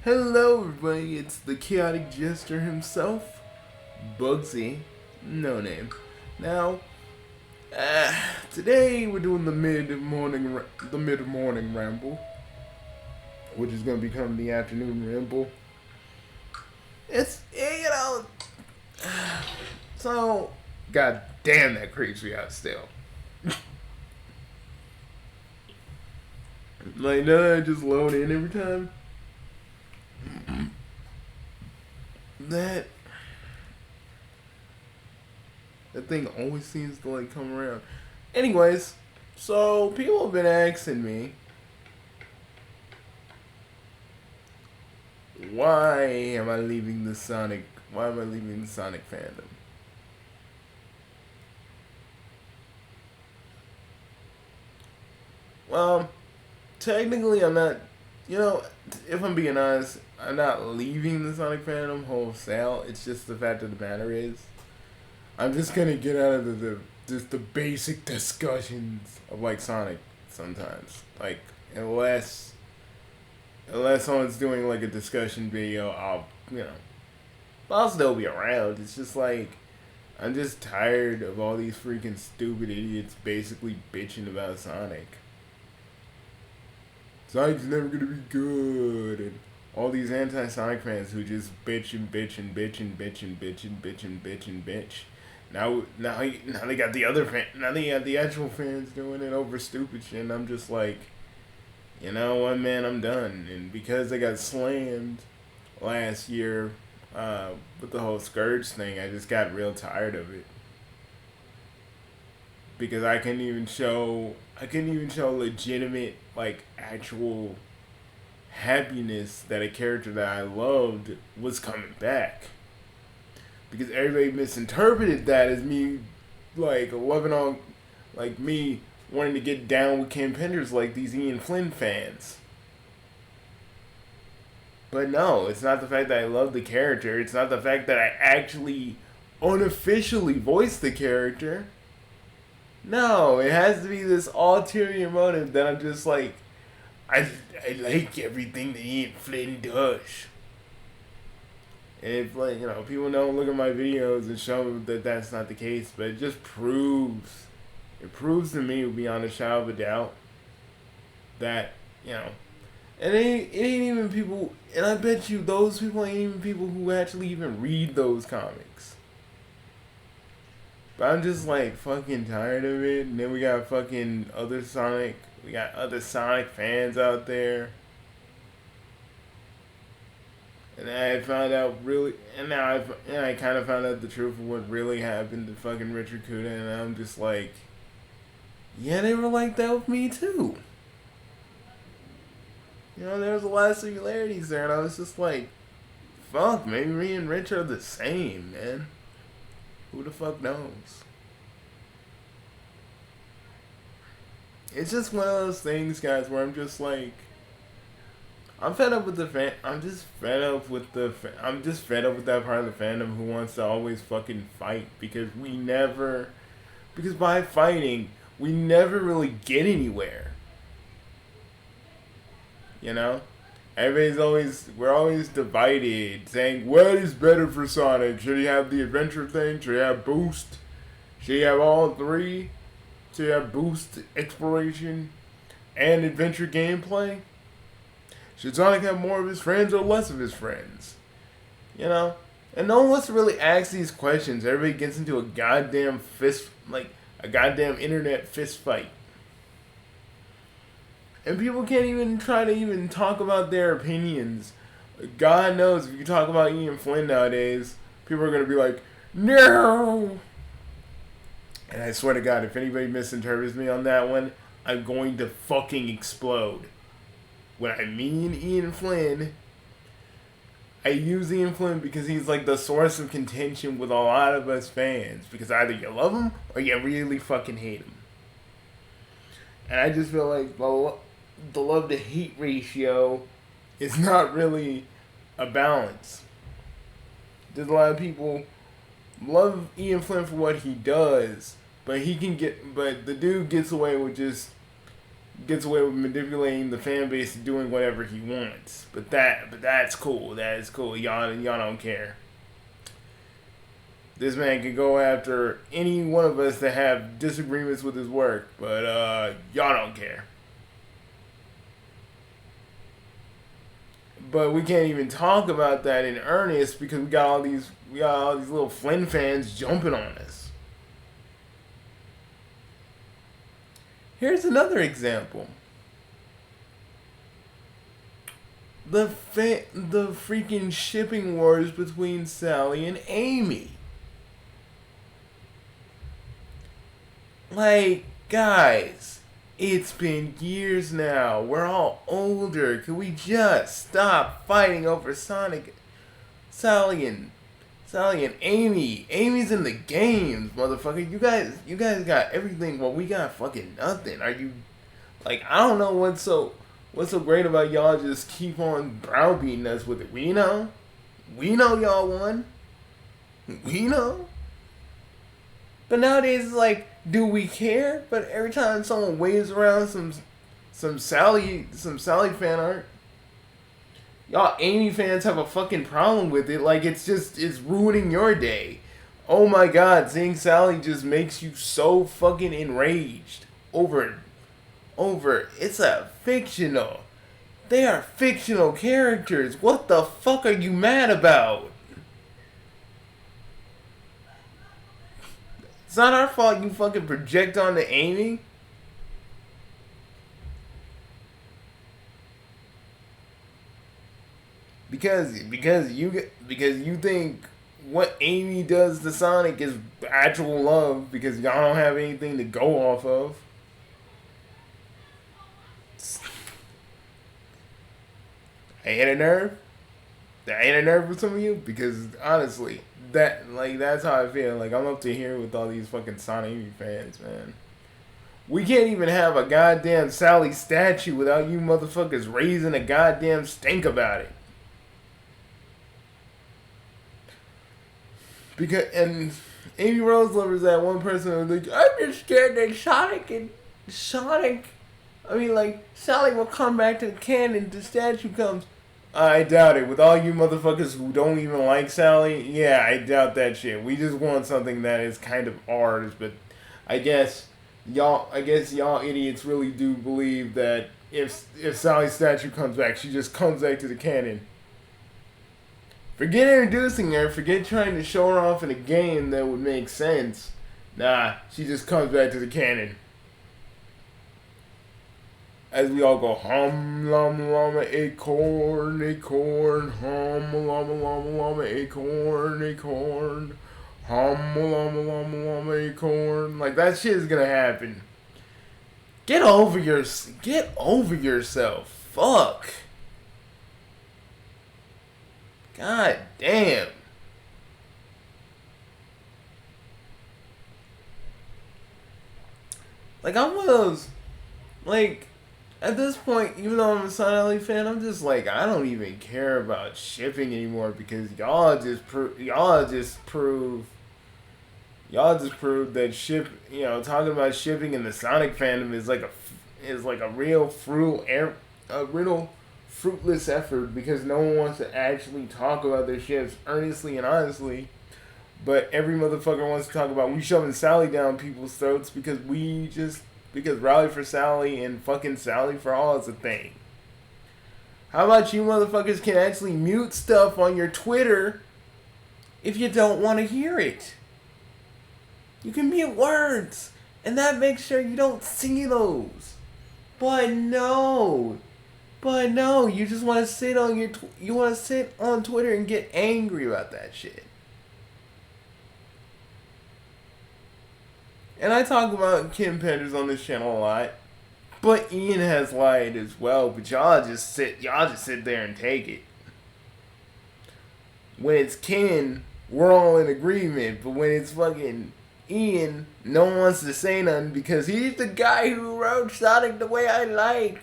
Hello, everybody. It's the chaotic jester himself, Bugsy, no name. Now, today we're doing the mid morning ramble, which is going to become the afternoon ramble. It's so god damn that creeps me out still. Like, no, I just load in every time. That That thing always seems to like come around. Anyways, so people have been asking me why am I leaving the Sonic why am I leaving the Sonic fandom? Well, technically I'm not you know, if I'm being honest, I'm not leaving the Sonic fandom wholesale. It's just the fact of the matter is I'm just gonna get out of just the basic discussions of like Sonic sometimes. Like unless unless someone's doing like a discussion video, I'll still be around. It's just like I'm just tired of all these freaking stupid idiots basically bitching about Sonic. Sonic's never gonna be good, and all these anti-Sonic fans who just bitch and bitch and bitch and bitch and bitch and bitch and bitch and bitch. Now they got the other fan. Now they got the actual fans doing it over stupid shit. And I'm just like, you know what, man, I'm done. And because I got slammed last year with the whole Scourge thing, I just got real tired of it. Because I couldn't even show legitimate, like, actual happiness that a character that I loved was coming back. Because everybody misinterpreted that as me, like, loving on, like, me wanting to get down with Kim Penders like these Ian Flynn fans. But no, it's not the fact that I love the character. It's not the fact that I actually unofficially voiced the character. No, it has to be this ulterior motive that I'm just like, I like everything that Ian Flynn does. And if, like, people don't look at my videos and show that that's not the case, but it proves to me beyond a shadow of a doubt that, and it ain't even people, and I bet you those people ain't even people who actually even read those comics. But I'm just like fucking tired of it. And then we got we got other Sonic fans out there. And I found out really, and I kind of found out the truth of what really happened to fucking Richard Kuda, and I'm just like, yeah, they were like that with me too. There was a lot of similarities there, and I was just like, fuck, maybe me and Rich are the same, man. Who the fuck knows? It's just one of those things, guys, where I'm just like, I'm fed up with the fan. I'm just fed up with I'm just fed up with that part of the fandom who wants to always fucking fight because by fighting we never really get anywhere. You know, we're always divided, saying what is better for Sonic? Should he have the adventure thing? Should he have boost? Should he have all three? Should he have boost, exploration, and adventure gameplay? Should Sonic have more of his friends or less of his friends? And no one wants to really ask these questions. Everybody gets into a goddamn a goddamn internet fist fight. And people can't even try to even talk about their opinions. God knows if you talk about Ian Flynn nowadays, people are going to be like, no! And I swear to God, if anybody misinterprets me on that one, I'm going to fucking explode. When I mean Ian Flynn, I use Ian Flynn because he's like the source of contention with a lot of us fans. Because either you love him or you really fucking hate him. And I just feel like the love to hate ratio is not really a balance. There's a lot of people love Ian Flynn for what he does, but the dude gets away with just gets away with manipulating the fan base and doing whatever he wants. But that's cool. That is cool. Y'all don't care. This man can go after any one of us that have disagreements with his work, but y'all don't care. But we can't even talk about that in earnest because we got all these little Flynn fans jumping on us. Here's another example. The freaking shipping wars between Sally and Amy. Like, guys, it's been years now. We're all older. Can we just stop fighting over Sally and Amy? Amy's in the games, motherfucker. You guys got everything, but we got fucking nothing. Are you like? I don't know what's so great about y'all. Just keep on browbeating us with it. We know y'all won. We know. But nowadays it's like, do we care? But every time someone waves around some Sally fan art, y'all Amy fans have a fucking problem with it. Like it's ruining your day. Oh my god, seeing Sally just makes you so fucking enraged over it's a fictional. They are fictional characters. What the fuck are you mad about? It's not our fault you fucking project onto Amy. Because you think what Amy does to Sonic is actual love because y'all don't have anything to go off of. I hit a nerve. I hit a nerve with some of you because honestly, that's how I feel. Like I'm up to here with all these fucking Sonic Amy fans, man. We can't even have a goddamn Sally statue without you motherfuckers raising a goddamn stink about it. Because and Amy Rose lovers that one person who was like, I'm just scared that Sally will come back to the canon. The statue comes. I doubt it. With all you motherfuckers who don't even like Sally, yeah, I doubt that shit. We just want something that is kind of ours, but I guess y'all idiots really do believe that if Sally's statue comes back, she just comes back to the canon. Forget introducing her, forget trying to show her off in a game that would make sense. Nah, she just comes back to the canon. As we all go, hum llama llama acorn, acorn, hum llama llama llama acorn, acorn, hum llama llama llama acorn. Like that shit is gonna happen. Get over yourself. Fuck. God damn. Like I'm one of those, like. At this point, even though I'm a Sonic fan, I'm just like, I don't even care about shipping anymore because y'all just prove that talking about shipping in the Sonic fandom is like a real fruitless effort because no one wants to actually talk about their ships earnestly and honestly. But every motherfucker wants to talk about we shoving Sally down people's throats because Rally for Sally and fucking Sally for All is a thing. How about you motherfuckers can actually mute stuff on your Twitter if you don't want to hear it? You can mute words, and that makes sure you don't see those. But no, you just want to sit on on Twitter and get angry about that shit. And I talk about Kim Penders on this channel a lot, but Ian has lied as well. But y'all just sit there and take it. When it's Ken, we're all in agreement. But when it's fucking Ian, no one wants to say nothing because he's the guy who wrote Sonic the way I like.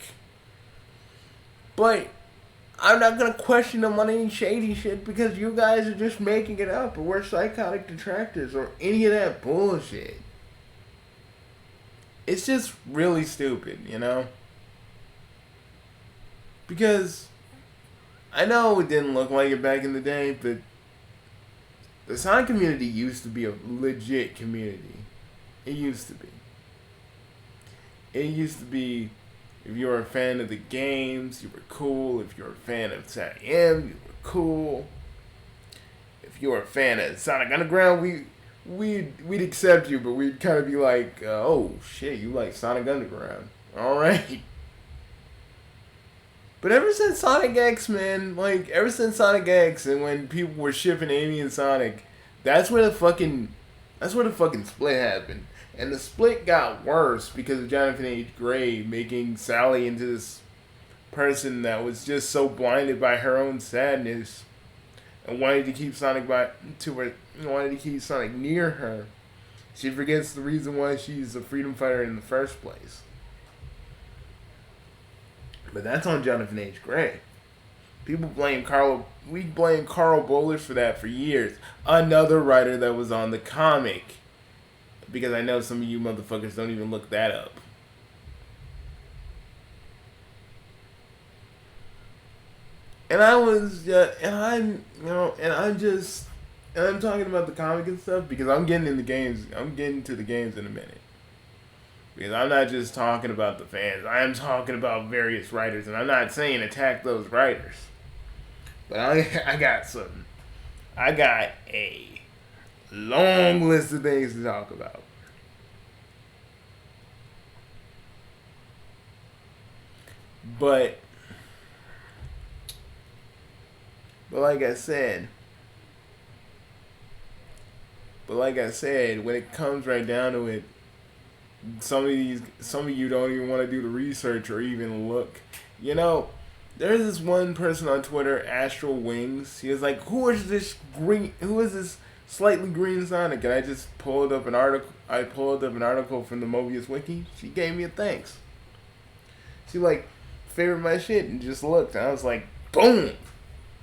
But I'm not gonna question him on any shady shit because you guys are just making it up, or we're psychotic detractors, or any of that bullshit. It's just really stupid, you know? Because I know it didn't look like it back in the day, but the Sonic community used to be a legit community. It used to be. It used to be, if you were a fan of the games, you were cool. If you were a fan of Sonic M, you were cool. If you were a fan of Sonic Underground, we'd accept you, but we'd kind of be like, oh shit, you like Sonic Underground. Alright. But ever since Sonic X, man, like, ever since Sonic X and when people were shipping Amy and Sonic, that's where the fucking split happened. And the split got worse because of Jonathan H. Gray making Sally into this person that was just so blinded by her own sadness and wanted to keep Sonic near her. She forgets the reason why she's a freedom fighter in the first place. But that's on Jonathan H. Gray. We blame Carl Bowlers for that for years. Another writer that was on the comic. Because I know some of you motherfuckers don't even look that up. And I'm talking about the comic and stuff because I'm getting to the games in a minute. Because I'm not just talking about the fans. I am talking about various writers. And I'm not saying attack those writers. But I got a long list of things to talk about. But like I said, when it comes right down to it, some of you don't even want to do the research or even look. You know, there's this one person on Twitter, Astral Wings. He was like, who is this slightly green Sonic? And I just pulled up an article. I pulled up an article from the Mobius Wiki. She gave me a thanks. She like favored my shit and just looked. And I was like, boom.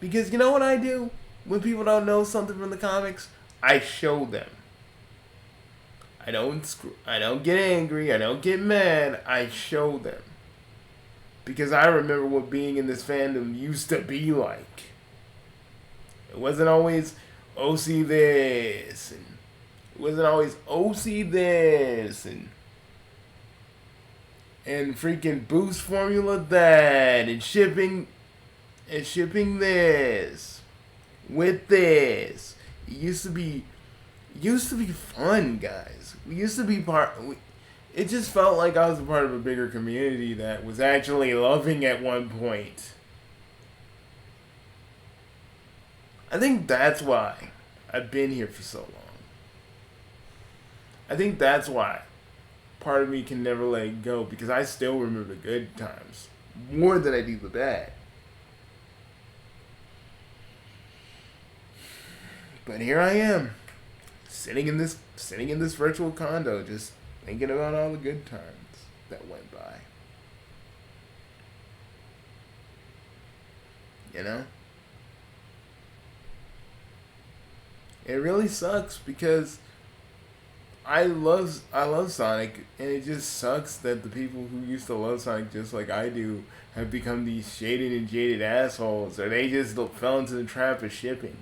Because you know what I do when people don't know something from the comics? I show them. I don't get angry. I don't get mad. I show them. Because I remember what being in this fandom used to be like. It wasn't always OC this, and it wasn't always OC this, and freaking boost formula that, and shipping this with this. It used to be fun, guys. It just felt like I was a part of a bigger community that was actually loving at one point. I think that's why I've been here for so long. I think that's why part of me can never let it go, because I still remember the good times more than I do the bad. But here I am, sitting in this virtual condo, just thinking about all the good times that went by. You know? It really sucks because I love Sonic, and it just sucks that the people who used to love Sonic just like I do have become these shaded and jaded assholes, or they just fell into the trap of shipping.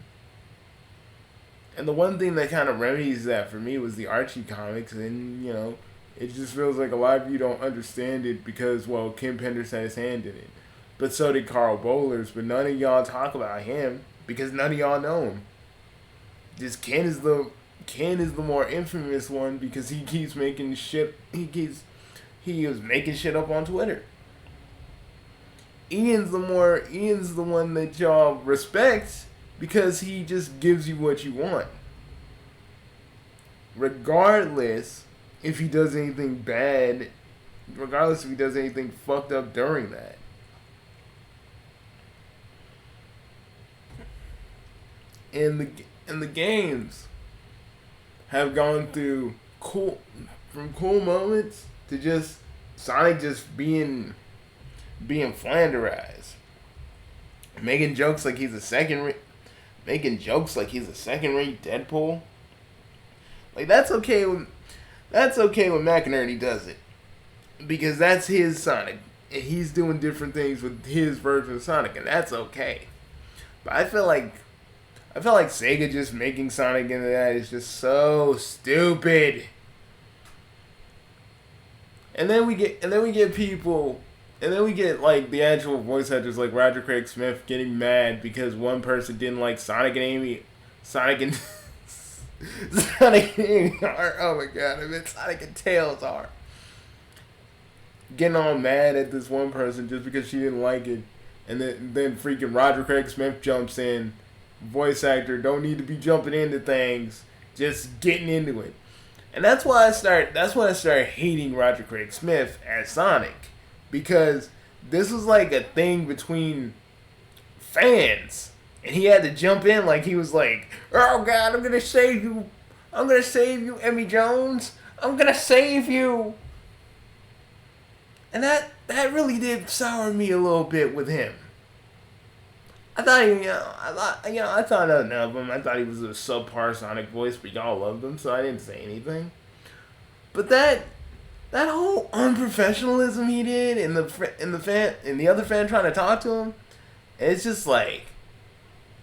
And the one thing that kind of remedies that for me was the Archie comics, and, you know, it just feels like a lot of you don't understand it because, well, Kim Penders had his hand in it. But so did Carl Bowlers, but none of y'all talk about him because none of y'all know him. Just Ken is the more infamous one because he keeps making shit. He was making shit up on Twitter. Ian's the one that y'all respect because he just gives you what you want. Regardless if he does anything bad, regardless if he does anything fucked up during that. And the games have gone through from cool moments to just Sonic just being flanderized, making jokes like he's a second-rate Deadpool. Like that's okay when McInerney does it, because that's his Sonic. and he's doing different things with his version of Sonic, and that's okay. But I feel like Sega just making Sonic into that is just so stupid. And then we get people, and then we get like the actual voice actors like Roger Craig Smith getting mad because one person didn't like Sonic and Amy, Sonic and Sonic and Amy are. Oh my god! I meant Sonic and Tails are getting all mad at this one person just because she didn't like it, and then freaking Roger Craig Smith jumps in, voice actor don't need to be jumping into things, just getting into it. And that's when I started hating Roger Craig Smith as Sonic, because this was like a thing between fans, and he had to jump in like he was like, "Oh God, I'm gonna save you, Emmy Jones, I'm gonna save you." And that really did sour me a little bit with him. I thought nothing of him. I thought he was a subpar Sonic voice, but y'all loved him, so I didn't say anything. But that whole unprofessionalism he did, and the other fan trying to talk to him, it's just like,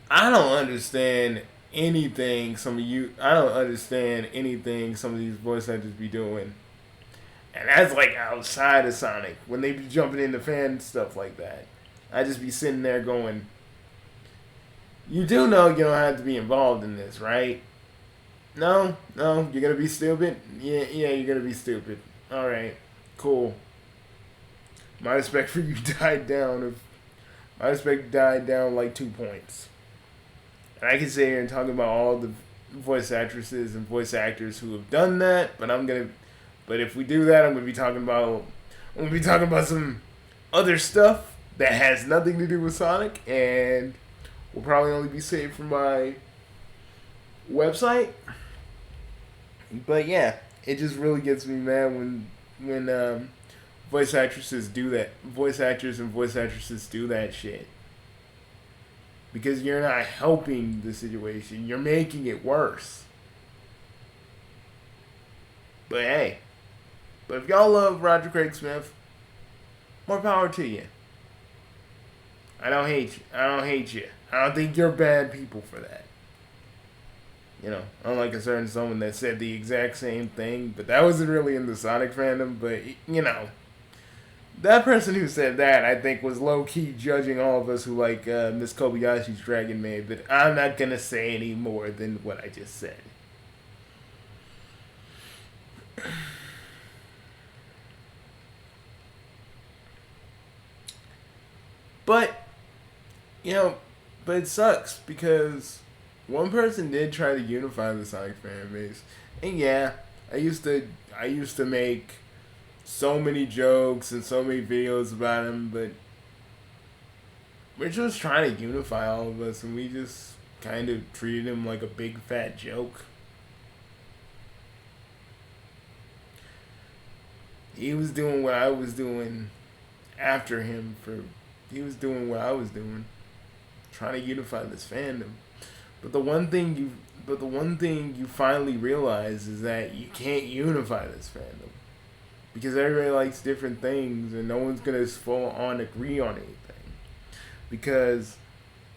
I don't understand anything. I don't understand anything some of these voice actors be doing, and that's like outside of Sonic when they be jumping into fan stuff like that. I just be sitting there going, you do know you don't have to be involved in this, right? No, you're gonna be stupid? Yeah, you're gonna be stupid. Alright, cool. My respect for you died down. My respect died down like 2 points. And I can sit here and talk about all the voice actresses and voice actors who have done that, but if we do that, I'm gonna be talking about some other stuff that has nothing to do with Sonic, and will probably only be saved from my website. But yeah, it just really gets me mad when voice actors and voice actresses do that shit. Because you're not helping the situation, you're making it worse. But hey, if y'all love Roger Craig Smith, more power to you. I don't hate you. I don't think you're bad people for that. You know, unlike a certain someone that said the exact same thing, but that wasn't really in the Sonic fandom, but, you know, that person who said that, I think, was low-key judging all of us who like Miss Kobayashi's Dragon Maid, but I'm not going to say any more than what I just said. But, you know, but it sucks because one person did try to unify the Sonic fan base. And yeah, I used to make so many jokes and so many videos about him, but we're just trying to unify all of us, and we just kind of treated him like a big fat joke. He was doing what I was doing after him he was doing what I was doing, trying to unify this fandom. But the one thing you finally realize is that you can't unify this fandom, because everybody likes different things, and no one's gonna full on agree on anything. Because,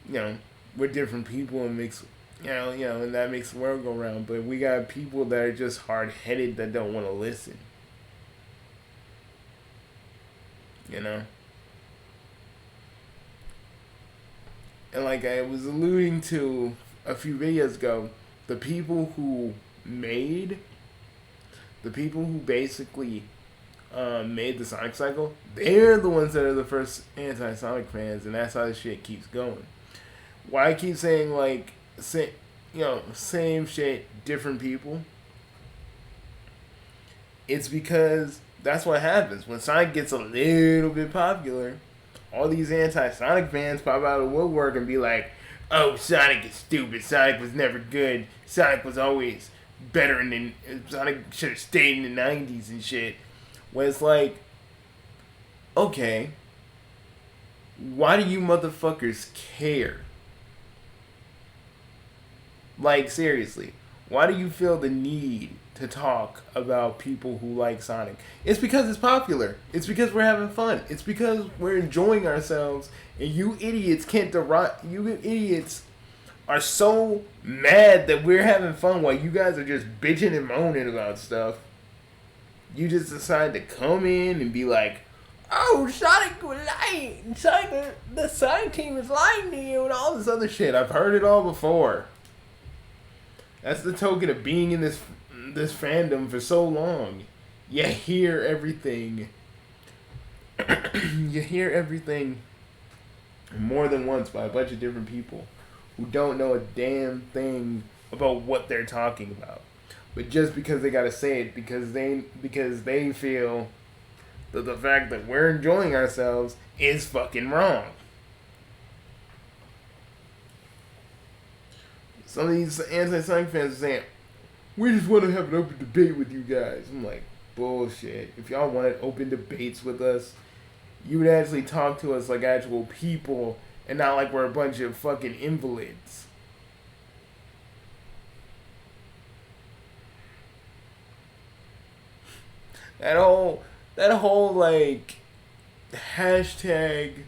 you know, we're different people, and and that makes the world go round. But we got people that are just hard-headed that don't want to listen. You know. And like I was alluding to a few videos ago, the people who basically made the Sonic cycle, they're the ones that are the first anti-Sonic fans, and that's how this shit keeps going. Why I keep saying same shit, different people? It's because that's what happens when Sonic gets a little bit popular. All these anti-Sonic fans pop out of the woodwork and be like, "Oh, Sonic is stupid. Sonic was never good. Sonic was always better than Sonic should have stayed in the 90s and shit." When it's like, okay, why do you motherfuckers care? Like, seriously, why do you feel the need to talk about people who like Sonic. It's because it's popular. It's because we're having fun. It's because we're enjoying ourselves. And you idiots can't deride. You idiots are so mad that we're having fun while you guys are just bitching and moaning about stuff. You just decide to come in and be like, "Oh, Sonic was lying. Sonic, the Sonic team is lying to you," and all this other shit. I've heard it all before. That's the token of being in this fandom for so long. You hear everything. You hear everything more than once by a bunch of different people who don't know a damn thing about what they're talking about. But just because they gotta say it because they feel that the fact that we're enjoying ourselves is fucking wrong. Some of these anti-Sonic fans are saying, "We just want to have an open debate with you guys." I'm like, bullshit. If y'all wanted open debates with us, you would actually talk to us like actual people and not like we're a bunch of fucking invalids. That whole like hashtag,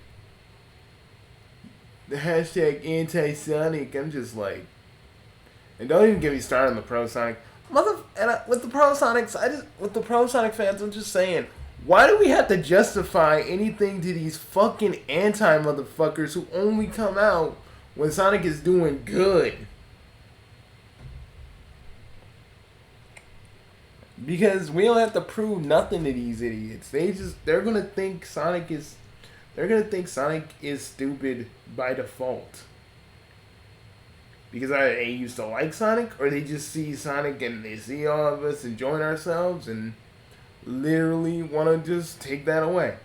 the hashtag anti-Sonic, I'm just like, and don't even get me started on the pro Sonic with the pro Sonics. With the pro Sonic fans, I'm just saying, why do we have to justify anything to these fucking anti motherfuckers who only come out when Sonic is doing good? Because we don't have to prove nothing to these idiots. They're gonna think Sonic is stupid by default. Because either they used to like Sonic, or they just see Sonic and they see all of us enjoying ourselves and literally want to just take that away.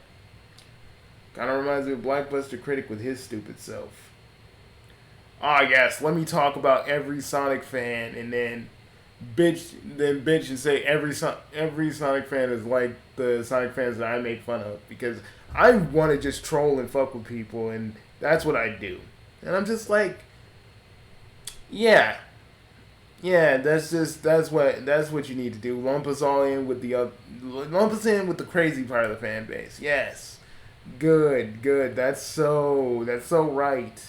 Kind of reminds me of Blockbuster Critic with his stupid self. Ah, yes, let me talk about every Sonic fan and then bitch and say every Sonic fan is like the Sonic fans that I make fun of, because I want to just troll and fuck with people, and that's what I do. And I'm just like, yeah, that's what you need to do. Lump us in with the crazy part of the fan base. Yes, good. That's so right.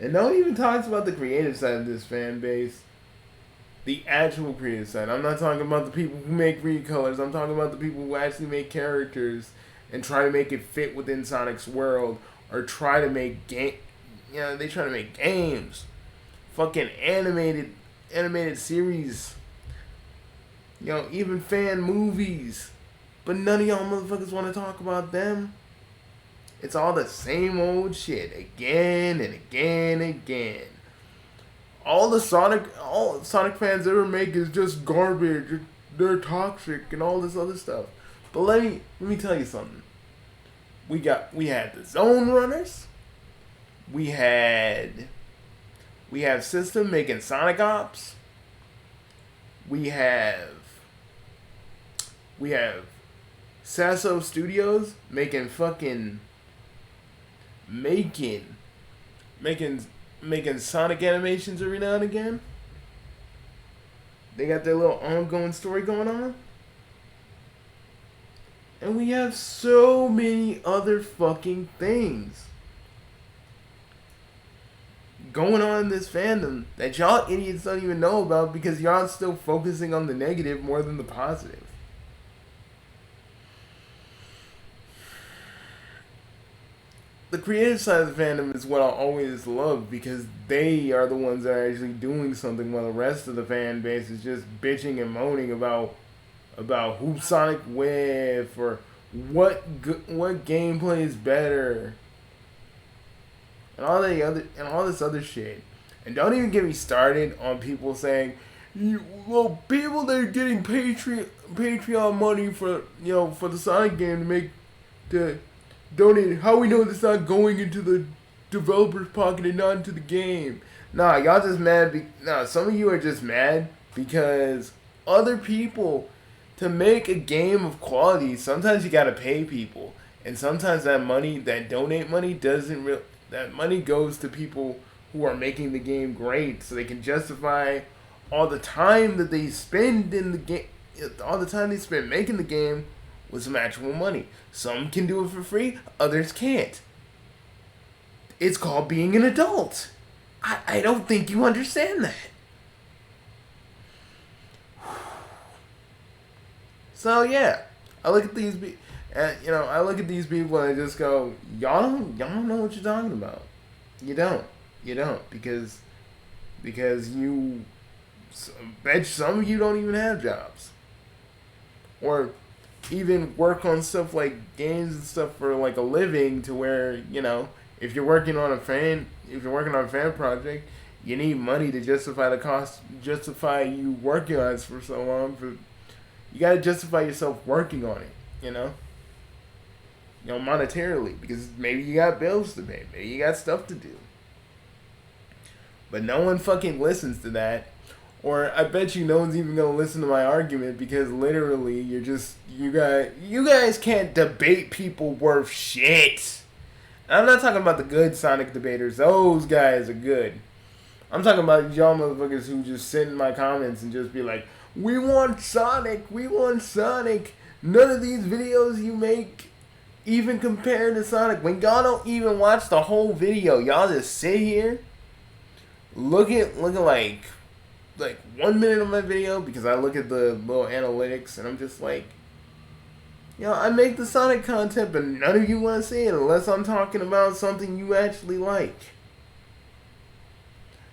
And no one even talks about the creative side of this fan base. The actual creative side. I'm not talking about the people who make recolors. I'm talking about the people who actually make characters and try to make it fit within Sonic's world, or try to make they try to make games, fucking animated series, even fan movies, but none of y'all motherfuckers want to talk about them. It's all the same old shit again and again and again. All Sonic fans ever make is just garbage. They're toxic and all this other stuff. But let me tell you something. We had the Zone Runners. We have System making Sonic Ops. We have Sasso Studios making Sonic animations every now and again. They got their little ongoing story going on. And we have so many other fucking things going on in this fandom that y'all idiots don't even know about, because y'all still focusing on the negative more than the positive. The creative side of the fandom is what I always love, because they are the ones that are actually doing something, while the rest of the fan base is just bitching and moaning about who Sonic with, or what gameplay is better, and all this other shit. And don't even get me started on people saying, people that are getting Patreon money for the Sonic game to donate. How we know it's not going into the developer's pocket and not into the game? Nah, y'all just mad. Some of you are just mad because other people, to make a game of quality, sometimes you gotta pay people, and sometimes that donate money that money goes to people who are making the game great, so they can justify all the time that they spend in the game, all the time they spend making the game with some actual money. Some can do it for free, others can't. It's called being an adult. I don't think you understand that. So yeah, I look at these, I look at these people and I just go, y'all don't know what you're talking about. You don't, because you, bet some of you don't even have jobs, or even work on stuff like games and stuff for like a living, to where if you're working on a fan project, you need money to justify the cost, justify you working on it for so long. You gotta justify yourself working on it, monetarily, because maybe you got bills to pay, maybe you got stuff to do. But no one fucking listens to that. Or I bet you no one's even gonna listen to my argument, because literally you guys can't debate people worth shit. And I'm not talking about the good Sonic debaters. Those guys are good. I'm talking about y'all motherfuckers who just sit in my comments and just be like, we want Sonic. None of these videos you make even compare to Sonic. When y'all don't even watch the whole video, y'all just sit here looking like 1 minute of my video, because I look at the little analytics and I'm just like, I make the Sonic content, but none of you want to see it unless I'm talking about something you actually like.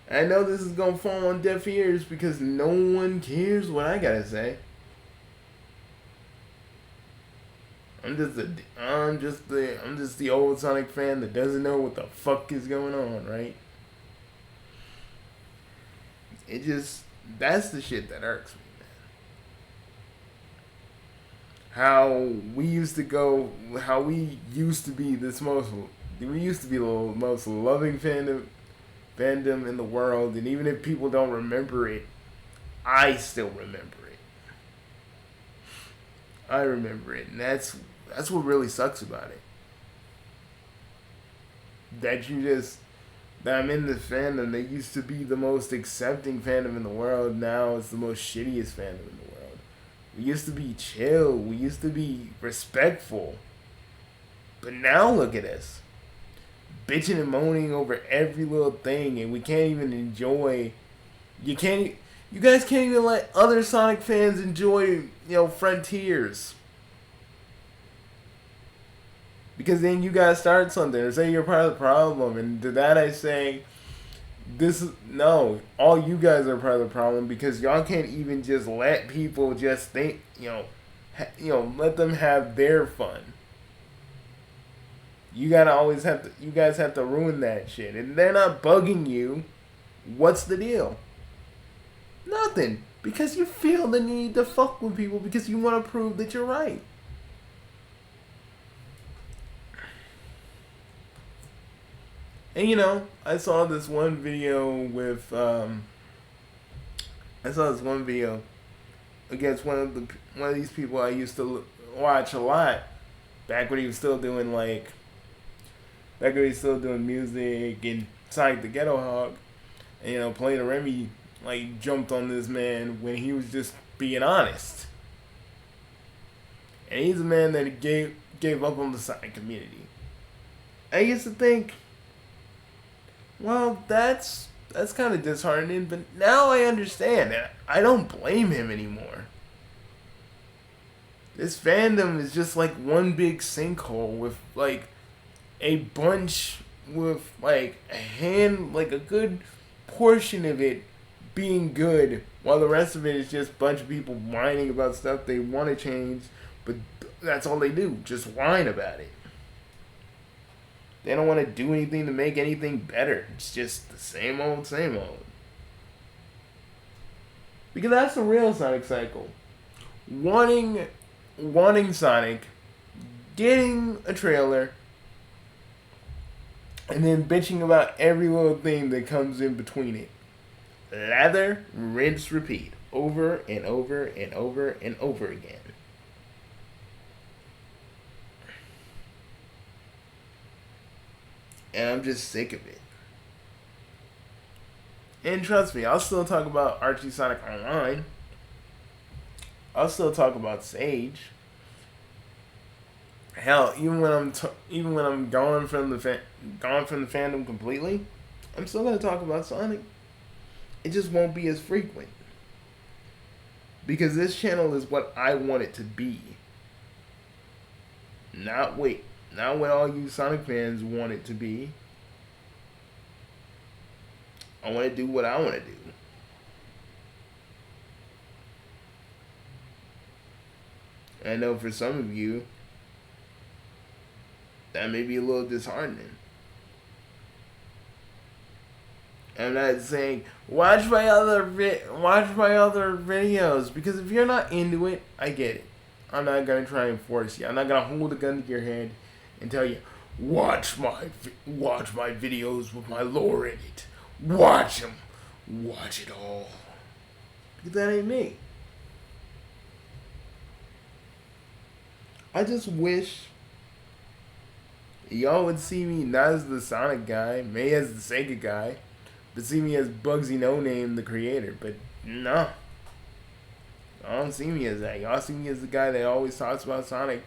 I know this is gonna fall on deaf ears because no one cares what I gotta say. I'm just the old Sonic fan that doesn't know what the fuck is going on, right? That's the shit that irks me, man. How we used to be the most loving fandom in the world, and even if people don't remember it, I still remember it. I remember it, and that's what really sucks about it. That I'm in this fandom that used to be the most accepting fandom in the world, now it's the most shittiest fandom in the world. We used to be chill, we used to be respectful, but now look at us, bitching and moaning over every little thing, and we can't even enjoy. You guys can't even let other Sonic fans enjoy, Frontiers. Because then you gotta start something, or say you're part of the problem, and to that I say, all you guys are part of the problem, because y'all can't even just let people just think, let them have their fun. You guys have to ruin that shit, and they're not bugging you. What's the deal? Nothing, because you feel the need to fuck with people because you want to prove that you're right. And I saw this one video against one of these people I used to watch a lot back when he was still doing music and Sonic the Ghetto Hog, and Playing the Remy jumped on this man when he was just being honest. And he's a man that gave up on the Sonic community. I used to think, well, that's kind of disheartening, but now I understand, and I don't blame him anymore. This fandom is just like one big sinkhole with a bunch, with a good portion of it being good, while the rest of it is just a bunch of people whining about stuff they want to change, but that's all they do, just whine about it. They don't want to do anything to make anything better. It's just the same old, same old. Because that's the real Sonic cycle. Wanting Sonic, getting a trailer, and then bitching about every little thing that comes in between it. Lather, rinse, repeat. Over and over and over and over again. And I'm just sick of it. And trust me, I'll still talk about Archie Sonic Online. I'll still talk about Sage. Hell, even when I'm gone from the fandom completely, I'm still gonna talk about Sonic. It just won't be as frequent because this channel is what I want it to be. Not what all you Sonic fans want it to be. I want to do what I want to do. I know for some of you, that may be a little disheartening. I'm not saying watch my other videos, because if you're not into it, I get it. I'm not gonna try and force you. I'm not gonna hold a gun to your head and tell you watch my videos with my lore in it. Watch them, watch it all. Because that ain't me. I just wish y'all would see me not as the Sonic guy, maybe as the Sega guy, but see me as Bugsy No Name, the creator. But no, y'all don't see me as that. Y'all see me as the guy that always talks about Sonic,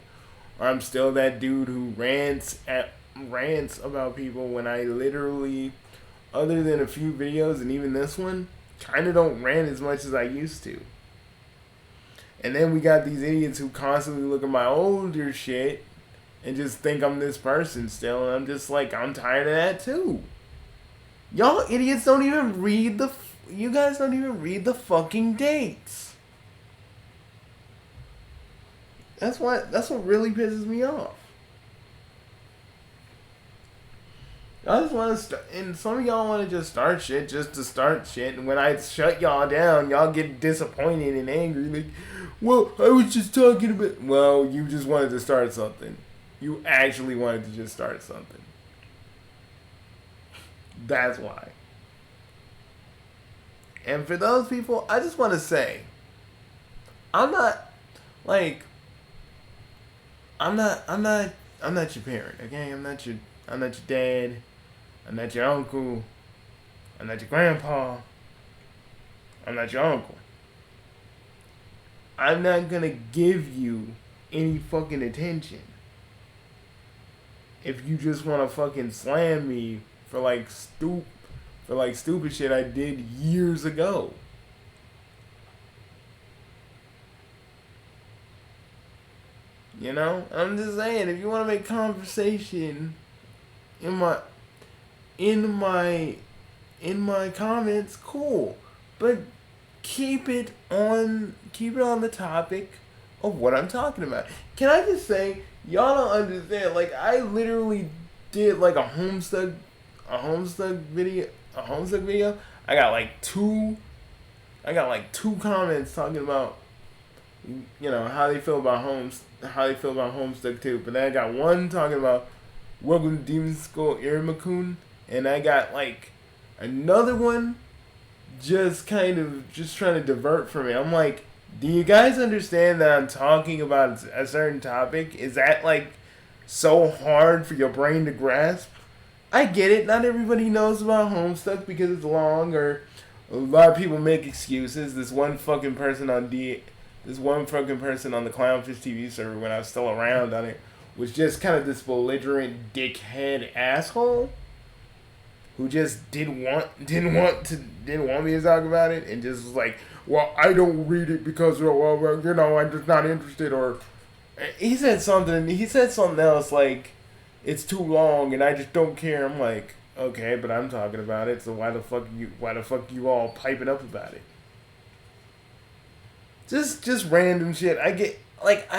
or I'm still that dude who rants about people when I literally, other than a few videos and even this one, kind of don't rant as much as I used to. And then we got these idiots who constantly look at my older shit and just think I'm this person still, and I'm just like, I'm tired of that too. Y'all idiots don't even read you guys don't even read the fucking dates. That's what really pisses me off. I just want to start, and some of y'all want to just start shit just to start shit, and when I shut y'all down, y'all get disappointed and angry, like, well, I was just talking about, well, you just wanted to start something. You actually wanted to just start something. That's why. And for those people, I just want to say, I'm not your parent, okay? I'm not your dad. I'm not your uncle. I'm not your grandpa. I'm not your uncle. I'm not gonna give you any fucking attention if you just wanna fucking slam me for stupid shit I did years ago. You know? I'm just saying, if you wanna make conversation in my comments, cool. But keep it on the topic of what I'm talking about. Can I just say, y'all don't understand, like, I literally did like a Homestuck video. I got like two comments talking about, you know, how they feel about Homestuck 2. But then I got one talking about Welcome to Demon School Irimakun, and I got like another one just trying to divert from it. I'm like, do you guys understand that I'm talking about a certain topic? Is that like so hard for your brain to grasp? I get it. Not everybody knows about Homestuck because it's long, or a lot of people make excuses. This one fucking person on the Clownfish TV server, when I was still around on it, was just kind of this belligerent dickhead asshole who just didn't want me to talk about it, and just was like, well, I don't read it because, well, you know, I'm just not interested. Or he said something else like, it's too long and I just don't care. I'm like, okay, but I'm talking about it, so why the fuck you all piping up about it? Just random shit. I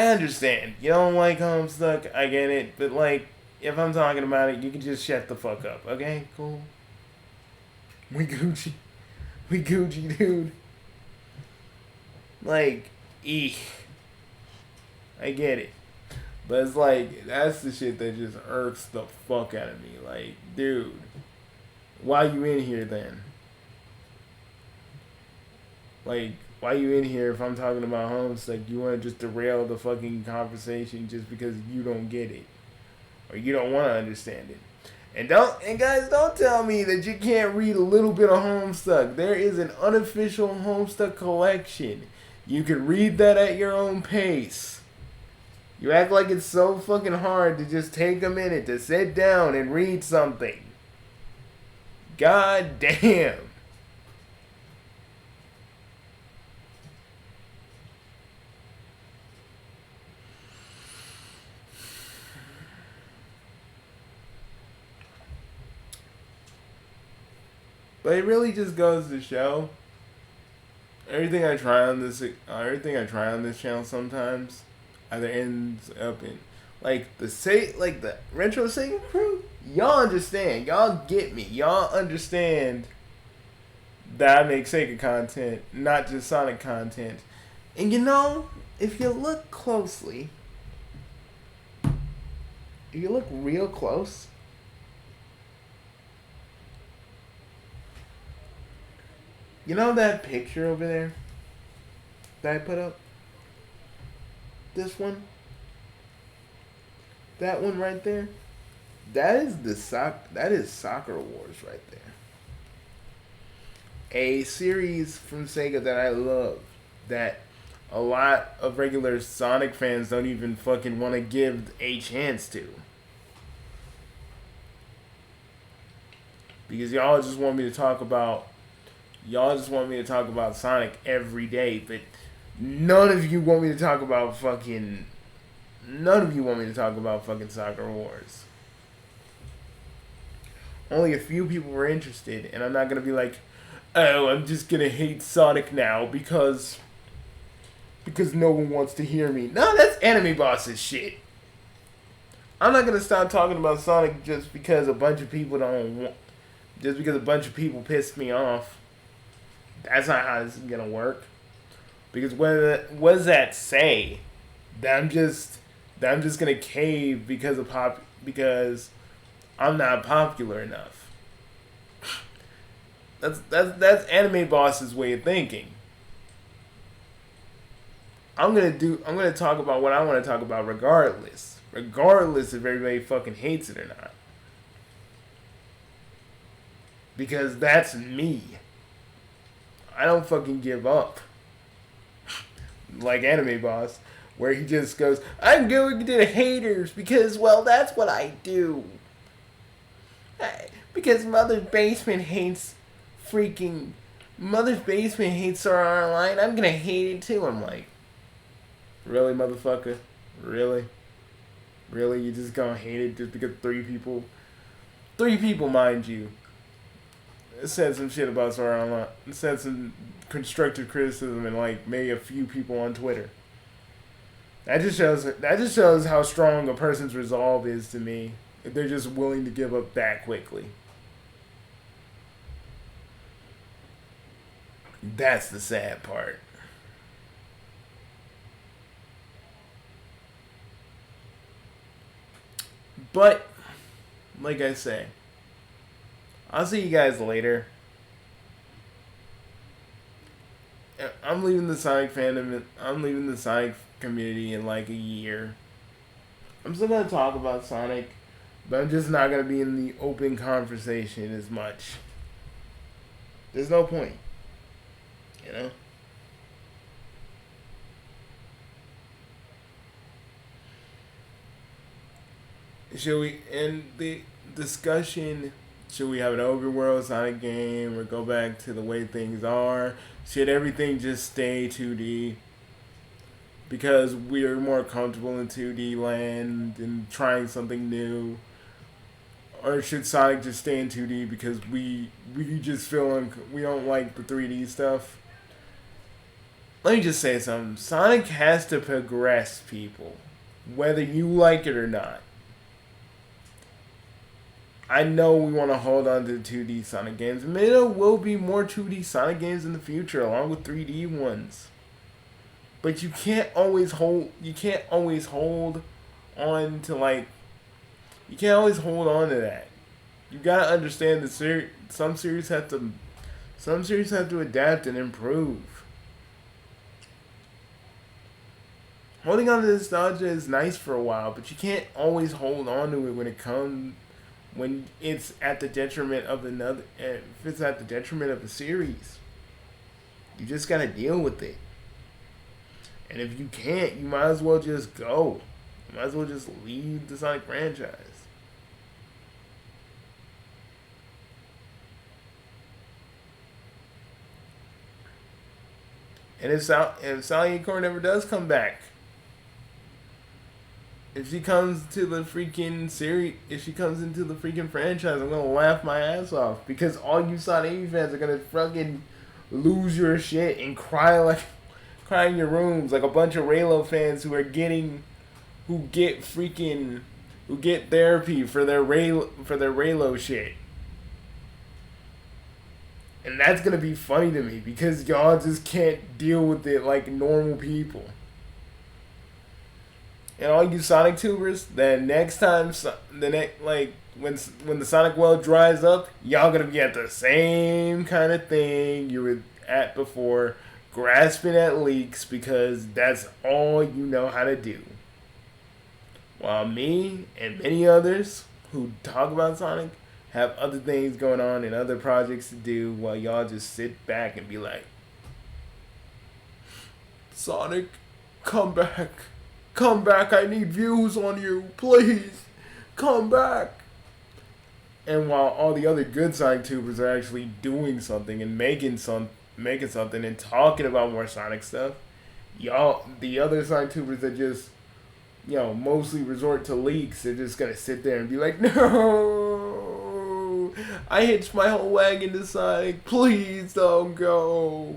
understand. You don't like Homestuck, I get it, but like, if I'm talking about it, you can just shut the fuck up, okay? Cool. We Gucci, dude. Like, I get it. But it's like, that's the shit that just irks the fuck out of me. Like, dude, why you in here then? Like, why you in here if I'm talking about Homestuck? You want to just derail the fucking conversation just because you don't get it, or you don't want to understand it. And guys, don't tell me that you can't read a little bit of Homestuck. There is an unofficial Homestuck collection. You can read that at your own pace. You act like it's so fucking hard to just take a minute to sit down and read something. God damn. But it really just goes to show everything I try on this channel sometimes either ends up in like the retro Sega crew. Y'all understand? Y'all get me? Y'all understand that I make Sega content, not just Sonic content. And if you look closely, if you look real close, you know that picture over there that I put up? This one? That one right there? That is Soccer Wars right there. A series from Sega that I love, that a lot of regular Sonic fans don't even fucking want to give a chance to. Because y'all just want me to talk about Sonic every day, but none of you want me to talk about fucking Soccer Wars. Only a few people were interested, and I'm not gonna be like, oh, I'm just gonna hate Sonic now because no one wants to hear me. No, that's Anime Boss's shit. I'm not gonna stop talking about Sonic just because a bunch of people pissed me off. That's not how this is gonna work. Because what does that say? That I'm just gonna cave because I'm not popular enough. That's Anime Boss's way of thinking. I'm gonna talk about what I want to talk about regardless if everybody fucking hates it or not. Because that's me. I don't fucking give up. Like Anime Boss, where he just goes, I'm going to the haters because, well, that's what I do. Because Mother's Basement hates Sword Art Online, I'm gonna hate it too. I'm like, really, motherfucker? Really? Really? You just gonna hate it just because three people, mind you, said some shit about Sword Art Online, said some constructive criticism, and like maybe a few people on Twitter. That just shows how strong a person's resolve is to me. If they're just willing to give up that quickly. That's the sad part. But, like I say, I'll see you guys later. I'm leaving the Sonic fandom. I'm leaving the Sonic community in like a year. I'm still gonna talk about Sonic, but I'm just not gonna be in the open conversation as much. There's no point, you know. Should we end the discussion? Should we have an overworld Sonic game or go back to the way things are? Should everything just stay 2D? Because we're more comfortable in 2D land and trying something new? Or should Sonic just stay in 2D because we just feel we don't like the 3D stuff? Let me just say something. Sonic has to progress, people. Whether you like it or not. I know we want to hold on to the 2D Sonic games. Maybe there will be more 2D Sonic games in the future, along with 3D ones. But you can't always hold on to like. You can't always hold on to that. You gotta understand that some series have to adapt and improve. Holding on to nostalgia is nice for a while, but you can't always hold on to it when it comes when it's at the detriment of another. If it's at the detriment of a series, you just gotta deal with it. And if you can't, you might as well just go. You might as well just leave the Sonic franchise. And if Sally Acorn ever does come back, if she comes to the freaking series, if she comes into the freaking franchise, I'm gonna laugh my ass off because all you Sonic 80 fans are gonna fucking lose your shit and cry in your rooms like a bunch of Raylo fans who get therapy for their Raylo shit. And that's gonna be funny to me because y'all just can't deal with it like normal people. And all you Sonic tubers, then next time, when the Sonic well dries up, y'all gonna be at the same kind of thing you were at before, grasping at leaks because that's all you know how to do. While me and many others who talk about Sonic have other things going on and other projects to do while y'all just sit back and be like, Sonic, come back. Come back, I need views on you. Please, come back. And while all the other good Sonic tubers are actually doing something and making something and talking about more Sonic stuff, y'all, the other Sonic tubers that just, mostly resort to leaks, are just gonna sit there and be like, no, I hitched my whole wagon to Sonic. Please don't go.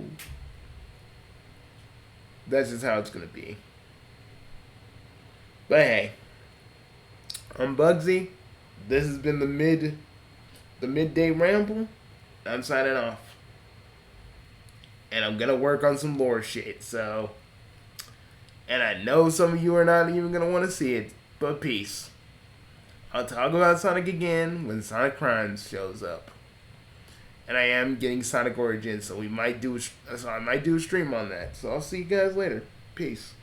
That's just how it's gonna be. But hey, I'm Bugsy. This has been the Midday Ramble. I'm signing off. And I'm gonna work on some lore shit, so. And I know some of you are not even gonna want to see it, but peace. I'll talk about Sonic again when Sonic Crimes shows up. And I am getting Sonic Origins, so I might do a stream on that. So I'll see you guys later. Peace.